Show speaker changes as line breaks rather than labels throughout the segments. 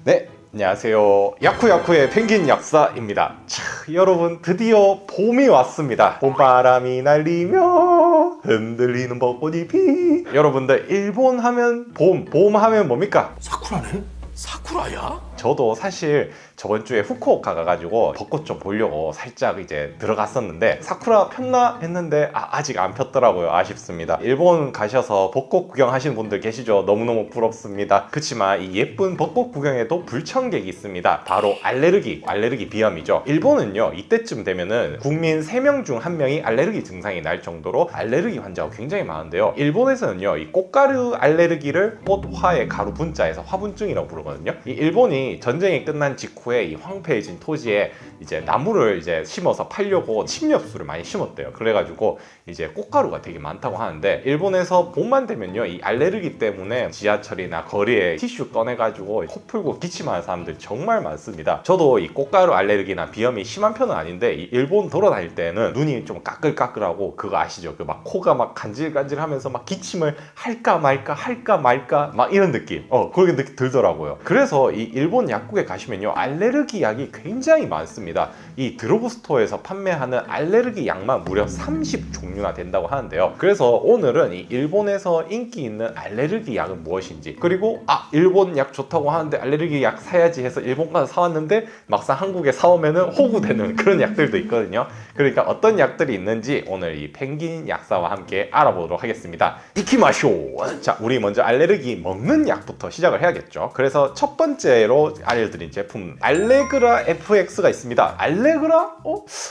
네, 안녕하세요. 야쿠야쿠의 펭귄 약사입니다. 자, 여러분 드디어 봄이 왔습니다. 봄바람이 날리며 흔들리는 벚꽃잎이. 여러분들 일본 하면 봄 하면 뭡니까?
사쿠라네? 사쿠라야?
저도 사실 저번 주에 후쿠오카 가가지고 벚꽃 좀 보려고 살짝 이제 들어갔었는데 사쿠라 폈나 했는데 아직 안 폈더라고요. 아쉽습니다. 일본 가셔서 벚꽃 구경하시는 분들 계시죠? 너무너무 부럽습니다. 그치만 이 예쁜 벚꽃 구경에도 불청객이 있습니다. 바로 알레르기 비염이죠. 일본은요 이때쯤 되면은 국민 3명 중 1명이 알레르기 증상이 날 정도로 알레르기 환자가 굉장히 많은데요. 일본에서는요 이 꽃가루 알레르기를 꽃화의 가루 분자에서 화분증이라고 부르거든요. 이 일본이 전쟁이 끝난 직후에 이 황폐해진 토지에 이제 나무를 이제 심어서 팔려고 침엽수를 많이 심었대요. 그래가지고 이제 꽃가루가 되게 많다고 하는데 일본에서 봄만 되면요 이 알레르기 때문에 지하철이나 거리에 티슈 꺼내가지고 코 풀고 기침하는 사람들 정말 많습니다. 저도 이 꽃가루 알레르기나 비염이 심한 편은 아닌데 이 일본 돌아다닐 때는 눈이 좀 까끌까끌하고 그거 아시죠? 그 막 코가 막 간질간질하면서 막 기침을 할까 말까 막 이런 느낌 그렇게 느낌 들더라고요. 그래서 이 일본 약국에 가시면요 알레르기 약이 굉장히 많습니다. 이 드로그스토어에서 판매하는 알레르기 약만 무려 30종류나 된다고 하는데요. 그래서 오늘은 이 일본에서 인기 있는 알레르기 약은 무엇인지, 그리고 일본 약 좋다고 하는데 알레르기 약 사야지 해서 일본 가서 사왔는데 막상 한국에 사오면은 호구되는 그런 약들도 있거든요. 그러니까 어떤 약들이 있는지 오늘 이 펭귄 약사와 함께 알아보도록 하겠습니다. 이키마쇼! 자, 우리 먼저 알레르기 먹는 약부터 시작을 해야겠죠. 그래서 첫 번째로 알려드린 제품 알레그라 FX가 있습니다. 알레그라?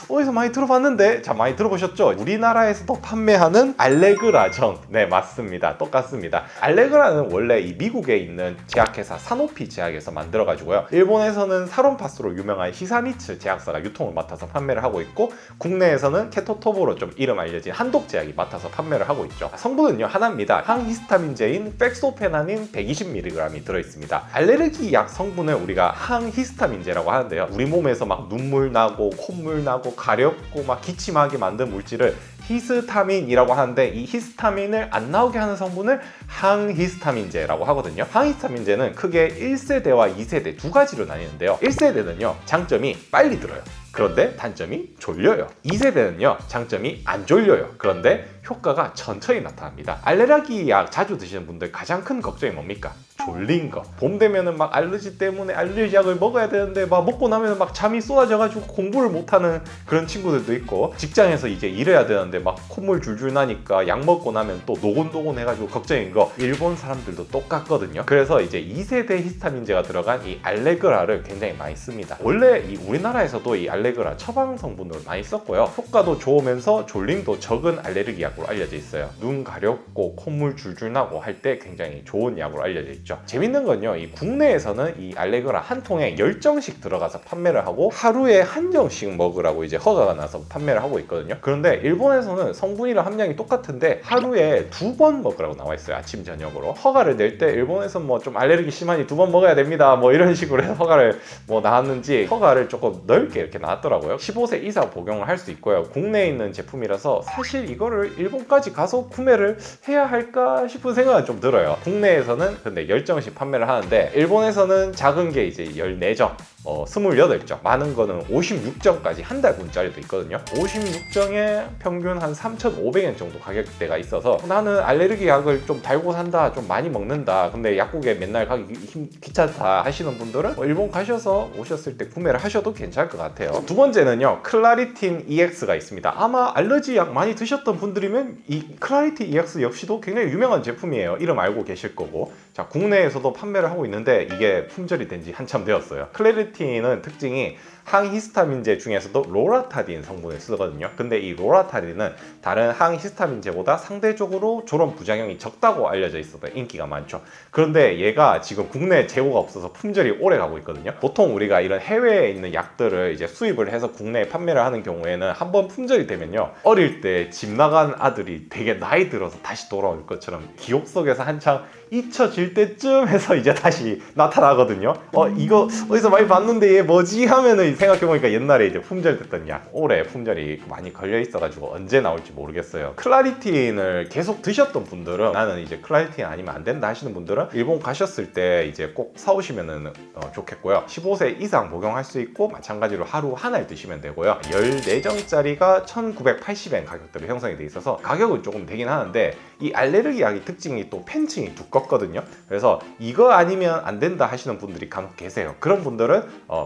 어디서 많이 들어봤는데? 자, 많이 들어보셨죠? 우리나라에서도 판매하는 알레그라정. 네, 맞습니다. 똑같습니다. 알레그라는 원래 이 미국에 있는 제약회사 사노피 제약에서 만들어가지고요. 일본에서는 사론파스로 유명한 히사미츠 제약사가 유통을 맡아서 판매를 하고 있고, 국내에서는 케토토보로 좀 이름 알려진 한독 제약이 맡아서 판매를 하고 있죠. 성분은요 하나입니다. 항히스타민제인 팩소페나닌 120mg이 들어있습니다. 알레르기 약 성분을 우리가 항히스타민제라고 하는데요. 우리 몸에서 막 눈물 나고 콧물 나고 가렵고 막 기침하게 만든 물질을 히스타민이라고 하는데, 이 히스타민을 안 나오게 하는 성분을 항히스타민제라고 하거든요. 항히스타민제는 크게 1세대와 2세대 두 가지로 나뉘는데요. 1세대는요 장점이 빨리 들어요. 그런데 단점이 졸려요. 2세대는요 장점이 안 졸려요. 그런데 효과가 천천히 나타납니다. 알레르기 약 자주 드시는 분들 가장 큰 걱정이 뭡니까? 졸린 거. 봄 되면은 막 알러지 때문에 알레르기 약을 먹어야 되는데 막 먹고 나면 막 잠이 쏟아져가지고 공부를 못하는 그런 친구들도 있고, 직장에서 이제 일해야 되는데 막 콧물 줄줄 나니까 약 먹고 나면 또 노곤노곤 해가지고 걱정인 거. 일본 사람들도 똑같거든요. 그래서 이제 2세대 히스타민제가 들어간 이 알레그라를 굉장히 많이 씁니다. 원래 이 우리나라에서도 이 알레그라 처방 성분으로 많이 썼고요. 효과도 좋으면서 졸림도 적은 알레르기 약으로 알려져 있어요. 눈 가렵고 콧물 줄줄 나고 할 때 굉장히 좋은 약으로 알려져 있죠. 재밌는 건요, 이 국내에서는 이 알레그라 한 통에 10정씩 들어가서 판매를 하고 하루에 한 정씩 먹으라고 이제 허가가 나서 판매를 하고 있거든요. 그런데 일본에서는 성분이랑 함량이 똑같은데 하루에 2번 먹으라고 나와 있어요. 아침 저녁으로. 허가를 낼 때 일본에서 뭐 좀 알레르기 심하니 2번 먹어야 됩니다 뭐 이런 식으로 해서 허가를 뭐 나왔는지 허가를 조금 넓게 이렇게 나왔더라고요. 15세 이상 복용을 할 수 있고요. 국내에 있는 제품이라서 사실 이거를 일본까지 가서 구매를 해야 할까 싶은 생각은 좀 들어요. 국내에서는 근데 10정씩 판매를 하는데 일본에서는 작은 게 이제 14정, 28정, 많은 거는 56정까지 한 달분짜리도 있거든요. 56정에 평균 한 3,500엔 정도 가격대가 있어서 나는 알레르기 약을 좀 달고 산다, 좀 많이 먹는다, 근데 약국에 맨날 가기 귀찮다 하시는 분들은 일본 가셔서 오셨을 때 구매를 하셔도 괜찮을 것 같아요. 두 번째는요, 클라리틴 EX가 있습니다. 아마 알러지 약 많이 드셨던 분들이면 이 클라리틴 EX 역시도 굉장히 유명한 제품이에요. 이름 알고 계실 거고. 자, 국내에서도 판매를 하고 있는데 이게 품절이 된 지 한참 되었어요. 클라리틴은 특징이 항히스타민제 중에서도 로라타딘 성분을 쓰거든요. 근데 이 로라타딘은 다른 항히스타민제보다 상대적으로 저런 부작용이 적다고 알려져 있어서 인기가 많죠. 그런데 얘가 지금 국내에 재고가 없어서 품절이 오래 가고 있거든요. 보통 우리가 이런 해외에 있는 약들을 이제 수입을 해서 국내에 판매를 하는 경우에는 한번 품절이 되면요, 어릴 때 집 나간 아들이 되게 나이 들어서 다시 돌아올 것처럼 기억 속에서 한창 잊혀질 때쯤 해서 이제 다시 나타나거든요. 이거 어디서 많이 봤는데 얘 뭐지? 하면은 생각해보니까 옛날에 이제 품절됐던 약, 올해 품절이 많이 걸려 있어가지고 언제 나올지 모르겠어요. 클라리틴을 계속 드셨던 분들은, 나는 이제 클라리틴 아니면 안 된다 하시는 분들은 일본 가셨을 때 이제 꼭 사오시면 좋겠고요. 15세 이상 복용할 수 있고 마찬가지로 하루 한 알 드시면 되고요. 14정짜리가 1980엔 가격대로 형성이 돼 있어서 가격은 조금 되긴 하는데, 이 알레르기 약의 특징이 또 펜층이 두껍거든요. 그래서 이거 아니면 안 된다 하시는 분들이 간혹 계세요. 그런 분들은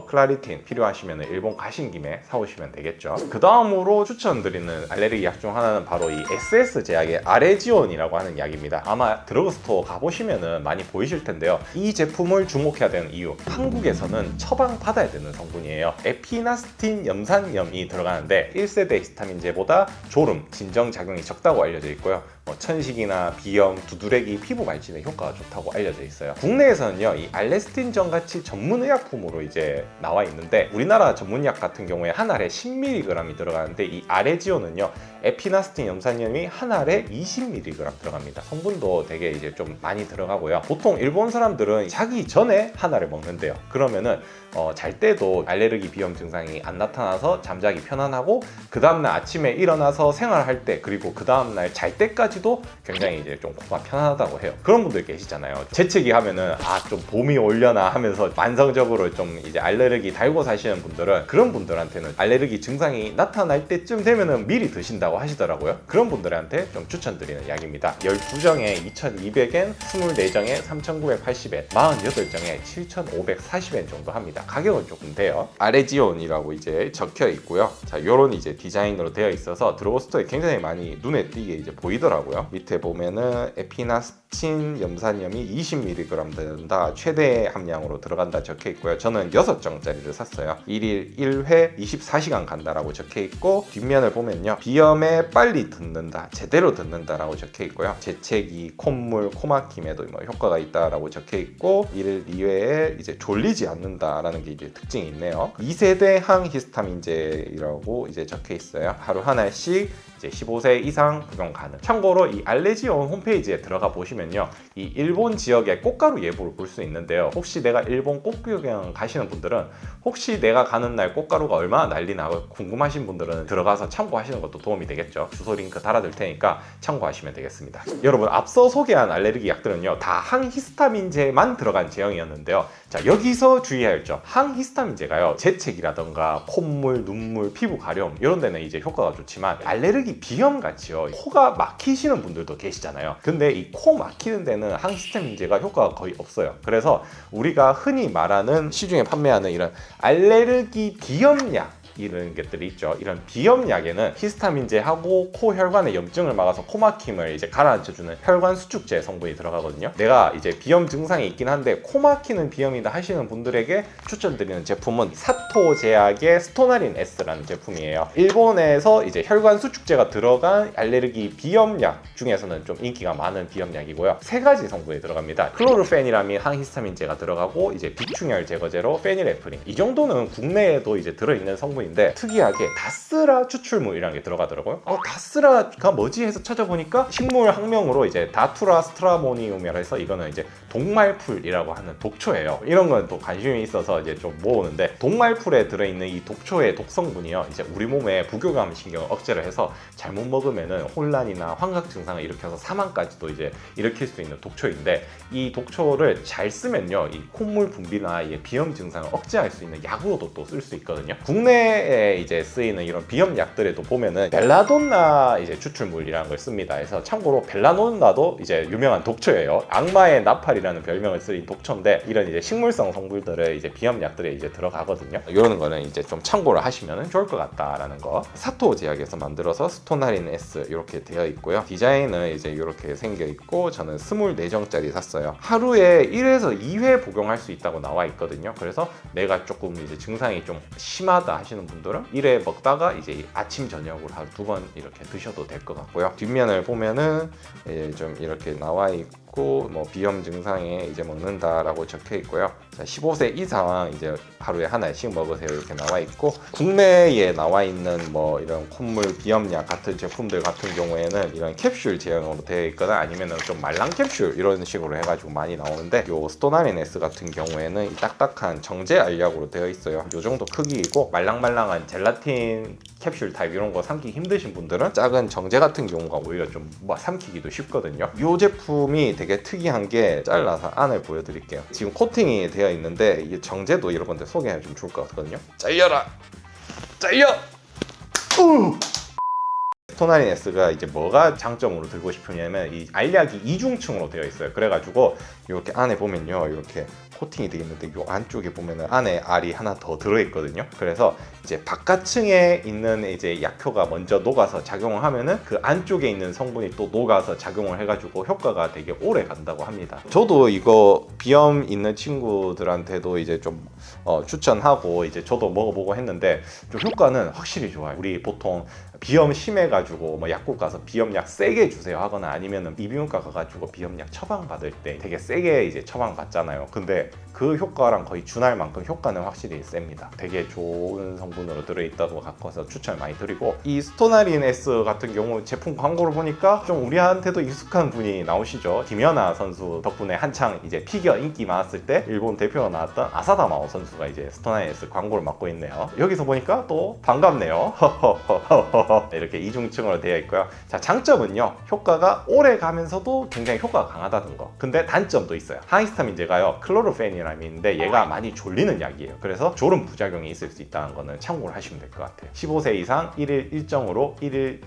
클라리틴 필요하시면 일본 가신 김에 사오시면 되겠죠. 그 다음으로 추천드리는 알레르기 약 중 하나는 바로 이 SS 제약의 아레지온이라고 하는 약입니다. 아마 드러그스토어 가보시면 많이 보이실 텐데요. 이 제품을 주목해야 되는 이유, 한국에서는 처방 받아야 되는 성분이에요. 에피나스틴 염산염이 들어가는데 1세대 히스타민제보다 졸음, 진정작용이 적다고 알려져 있고요. 천식이나 비염, 두드레기, 피부 발진에 효과가 좋다고 알려져 있어요. 국내에서는요, 이 알레스틴전 같이 전문의약품으로 이제 나와 있는데, 우리나라 전문약 같은 경우에 한 알에 10mg이 들어가는데, 이 아레지온은요, 에피나스틴 염산염이 한 알에 20mg 들어갑니다. 성분도 되게 이제 좀 많이 들어가고요. 보통 일본 사람들은 자기 전에 한 알을 먹는데요. 그러면은 잘 때도 알레르기 비염 증상이 안 나타나서 잠자기 편안하고, 그 다음날 아침에 일어나서 생활할 때, 그리고 그 다음날 잘 때까지도 굉장히 이제 좀 코가 편하다고 해요. 그런 분들 계시잖아요. 재채기 하면은 좀 봄이 올려나 하면서 만성적으로 좀 이제 알레르기 달고 사시는 분들은, 그런 분들한테는 알레르기 증상이 나타날 때쯤 되면은 미리 드신다고 하시더라고요. 그런 분들한테 좀 추천드리는 약입니다. 12정에 2,200엔, 24정에 3,980엔, 48정에 7,540엔 정도 합니다. 가격은 조금 돼요. 아레지온이라고 이제 적혀 있고요. 자, 요런 이제 디자인으로 되어 있어서 드러그스토어에 굉장히 많이 눈에 띄게 이제 보이더라고요. 밑에 보면은 에피나스틴 염산염이 20mg 된다, 최대 함량으로 들어간다 적혀 있고요. 저는 6정짜리를 샀어요. 1일 1회 24시간 간다라고 적혀 있고, 뒷면을 보면요, 비염에 빨리 듣는다, 제대로 듣는다라고 적혀 있고요. 재채기, 콧물, 코막힘에도 뭐 효과가 있다라고 적혀 있고, 1일 2회에 이제 졸리지 않는다라는 게 이제 특징이 있네요. 2세대 항히스타민제라고 이제 적혀 있어요. 하루 한 알씩 15세 이상 복용 가능. 참고로 이 알레지온 홈페이지에 들어가 보시면요, 이 일본 지역의 꽃가루 예보를 볼 수 있는데요. 혹시 내가 일본 꽃구경 가시는 분들은, 혹시 내가 가는 날 꽃가루가 얼마나 난리나 궁금하신 분들은 들어가서 참고하시는 것도 도움이 되겠죠. 주소 링크 달아둘 테니까 참고하시면 되겠습니다. 여러분, 앞서 소개한 알레르기 약들은요, 다 항히스타민제만 들어간 제형이었는데요. 자, 여기서 주의할 점, 항히스타민제가요, 재채기라던가 콧물, 눈물, 피부 가려움 이런 데는 이제 효과가 좋지만, 알레르기 비염 같이요, 코가 막히시는 분들도 계시잖아요. 근데 이 코 막히는 데는 항히스타민제가 효과가 거의 없어요. 그래서 우리가 흔히 말하는, 시중에 판매하는 이런 알레르기 비염약 이런 것들이 있죠. 이런 비염약에는 히스타민제하고 코 혈관의 염증을 막아서 코막힘을 이제 가라앉혀주는 혈관 수축제 성분이 들어가거든요. 내가 이제 비염 증상이 있긴 한데 코 막히는 비염이다 하시는 분들에게 추천드리는 제품은 사토 제약의 스토나린 S라는 제품이에요. 일본에서 이제 혈관 수축제가 들어간 알레르기 비염약 중에서는 좀 인기가 많은 비염약이고요. 3가지 성분이 들어갑니다. 클로르페니라민 항히스타민제가 들어가고, 이제 비충혈 제거제로 페닐에프린, 이 정도는 국내에도 이제 들어있는 성분 인데, 특이하게 다스라 추출물이라는 게 들어가더라고요. 다스라가 뭐지 해서 찾아보니까 식물 학명으로 이제 다투라 스트라모니움이라 해서, 이거는 이제 동말풀이라고 하는 독초예요. 이런 건 또 관심이 있어서 이제 좀 모으는데, 동말풀에 들어있는 이 독초의 독성분이요, 이제 우리 몸에 부교감 신경을 억제를 해서 잘못 먹으면은 혼란이나 환각 증상을 일으켜서 사망까지도 이제 일으킬 수 있는 독초인데, 이 독초를 잘 쓰면요, 이 콧물 분비나 이 비염 증상을 억제할 수 있는 약으로도 또 쓸 수 있거든요. 국내에 이제 쓰이는 이런 비염 약들에도 보면은 벨라돈나 이제 추출물이라는 걸 씁니다. 그래서 참고로 벨라돈나도 이제 유명한 독초예요. 악마의 나팔이라는 별명을 쓰인 독초인데, 이런 이제 식물성 성분들을 이제 비염 약들에 이제 들어가거든요. 이런 거는 이제 좀 참고를 하시면 좋을 것 같다라는 거. 사토 제약에서 만들어서 스토나린 S 이렇게 되어 있고요. 디자인은 이제 이렇게 생겨 있고, 저는 24정짜리 샀어요. 하루에 1에서 2회 복용할 수 있다고 나와 있거든요. 그래서 내가 조금 이제 증상이 좀 심하다 하시는 분들은 1회 먹다가 이제 아침 저녁으로 하루 2번 이렇게 드셔도 될 것 같고요. 뒷면을 보면은 좀 이렇게 나와 있고, 있고 뭐 비염 증상에 이제 먹는다라고 적혀 있고요. 자, 15세 이상 이제 하루에 하나씩 먹으세요 이렇게 나와 있고, 국내에 나와 있는 뭐 이런 콧물 비염약 같은 제품들 같은 경우에는 이런 캡슐 제형으로 되어 있거나 아니면은 좀 말랑 캡슐 이런 식으로 해가지고 많이 나오는데, 요 스토나린 S 같은 경우에는 이 딱딱한 정제 알약으로 되어 있어요. 요 정도 크기이고, 말랑말랑한 젤라틴 캡슐 타입 이런 거 삼기 힘드신 분들은 작은 정제 같은 경우가 오히려 좀 뭐 삼키기도 쉽거든요. 이 제품이 되게 특이한 게, 잘라서 안을 보여드릴게요. 지금 코팅이 되어 있는데 이게 정제도 여러분들 소개하면 좀 좋을 것 같거든요. 잘려라! 잘려! 스토나린 S가 이제 뭐가 장점으로 들고 싶으냐면, 이 알약이 이중층으로 되어 있어요. 그래가지고 이렇게 안에 보면요, 이렇게 코팅이 되어 있는데 이 안쪽에 보면은 안에 알이 하나 더 들어있거든요. 그래서 이제 바깥층에 있는 이제 약효가 먼저 녹아서 작용을 하면은 그 안쪽에 있는 성분이 또 녹아서 작용을 해가지고 효과가 되게 오래 간다고 합니다. 저도 이거 비염 있는 친구들한테도 이제 좀 추천하고 이제 저도 먹어보고 했는데 좀 효과는 확실히 좋아요. 우리 보통 비염 심해가지고 뭐 약국 가서 비염약 세게 주세요 하거나 아니면은 이비인후과 가가지고 비염약 처방 받을 때 되게 세게 이제 처방 받잖아요. 근데 그 효과랑 거의 준할 만큼 효과는 확실히 셉니다. 되게 좋은 성분으로 들어있다고 갖고서 추천을 많이 드리고, 이 스토나린 S 같은 경우 제품 광고를 보니까 좀 우리한테도 익숙한 분이 나오시죠. 김연아 선수 덕분에 한창 이제 피겨 인기 많았을 때 일본 대표가 나왔던 아사다마오 선수가 이제 스토나린 S 광고를 맡고 있네요. 여기서 보니까 또 반갑네요. 이렇게 이중층으로 되어 있고요. 자, 장점은요, 효과가 오래 가면서도 굉장히 효과가 강하다는 거. 근데 단점도 있어요. 하이스타민제가요, 클로르페니람인데 얘가 많이 졸리는 약이에요. 그래서 졸음 부작용이 있을 수 있다는 거는 참고를 하시면 될 것 같아요. 15세 이상 1일 일정으로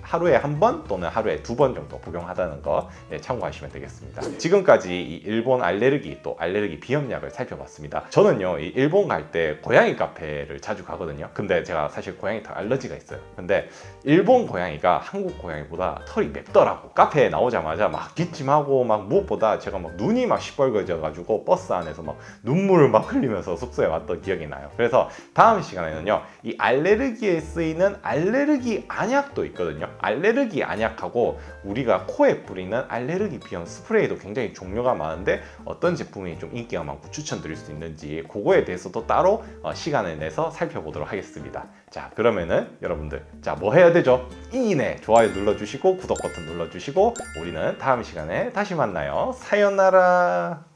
하루에 한 번 또는 하루에 2번 정도 복용하다는 거 참고하시면 되겠습니다. 지금까지 이 일본 알레르기 또 알레르기 비염약을 살펴봤습니다. 저는요, 이 일본 갈 때 고양이 카페를 자주 가거든요. 근데 제가 사실 고양이 털 알러지가 있어요. 근데 일본 고양이가 한국 고양이보다 털이 맵더라고. 카페에 나오자마자 막 기침하고, 막 무엇보다 제가 막 눈이 막 시뻘거져 가지고 버스 안에서 막 눈물을 막 흘리면서 숙소에 왔던 기억이 나요. 그래서 다음 시간에는요, 이 알레르기에 쓰이는 알레르기 안약도 있거든요. 알레르기 안약하고 우리가 코에 뿌리는 알레르기 비염 스프레이도 굉장히 종류가 많은데 어떤 제품이 좀 인기가 많고 추천드릴 수 있는지, 그거에 대해서도 따로 시간을 내서 살펴보도록 하겠습니다. 자, 그러면은 여러분들, 자, 뭐 해야 되죠? 이네 좋아요 눌러주시고 구독 버튼 눌러주시고, 우리는 다음 시간에 다시 만나요. 사요나라.